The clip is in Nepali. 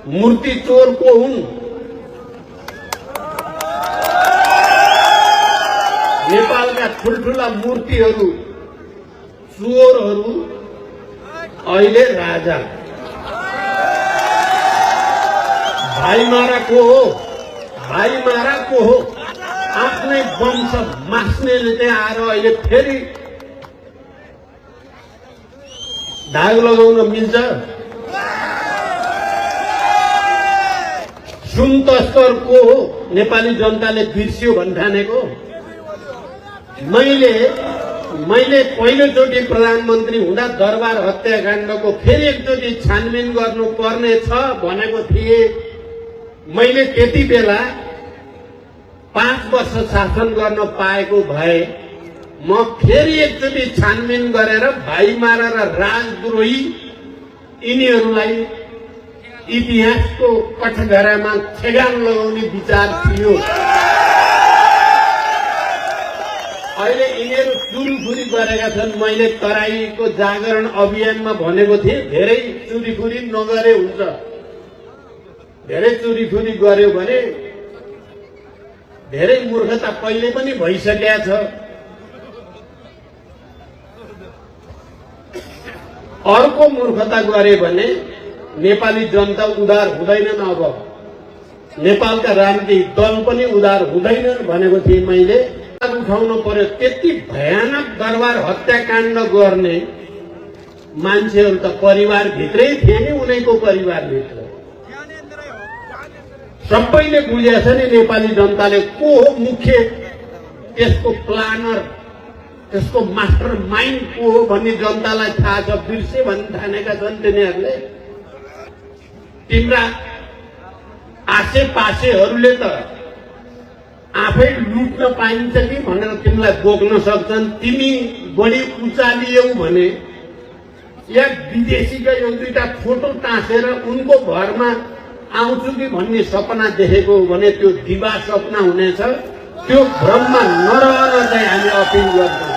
मूर्ति चोर को हुन्? नेपालका ठुल्ठुला मूर्तिहरू चोरहरू अहिले राजा। भाइमारा को हो? भाइमारा को हो? आफ्नै वंश मास्नेले चाहिँ आएर अहिले फेरि धाग लगाउन मिल्छ? सुन तस्कर को हो? नेपाली जनताले बिर्स्यो भन्ठानेको। मैले पहिलोचोटि प्रधानमन्त्री हुँदा दरबार हत्याकाण्डको फेरि एकचोटि छानबिन गर्नुपर्ने छ भनेको थिए। मैले त्यति बेला 5 वर्ष शासन गर्न पाएको भए म फेरि एकचोटि छानबिन गरेर भाइमारा र राजद्रोही यिनीहरूलाई इतिहासको कठघरामा ठेगान लगाउने विचार थियो। अहिले यिनीहरू चुरीफुरी गरेका छन्। मैले तराईको जागरण अभियानमा भनेको थिएँ धेरै चुरीफुरी नगरे हुन्छ। धेरै चुरीफुरी गर्यो भने धेरै मूर्खता पहिले पनि भइसकेका छ। अर्को मूर्खता गरे भने नेपाली जनता उदार हुँदैनन्। अब नेपालका राजनीतिक दल पनि उदार हुँदैनन् भनेको थिएँ मैले। उठाउनु पर्यो। त्यति भयानक दरबार हत्याकाण्ड गर्ने मान्छेहरू त परिवारभित्रै थिए नि। उनैको परिवारभित्र सबैले बुझेको छ नि नेपाली जनताले को हो मुख्य त्यसको प्लानर, त्यसको मास्टर माइन्ड को हो भन्ने जनतालाई थाहा छ। बिर्से भन्ने ठानेका छन् तिनीहरूले। तिम्रा आसेपासेहरूले त आफै लुट्न पाइन्छ कि भनेर तिमीलाई बोक्न सक्छन्। तिमी बढी उचालियौ भने या विदेशीका एक दुईटा फोटो टाँसेर उनको घरमा आउँछु कि भन्ने सपना देखेको हो भने त्यो दिवा सपना हुनेछ। त्यो भ्रममा नरहन चाहिँ हामी अपिल गर्छौँ।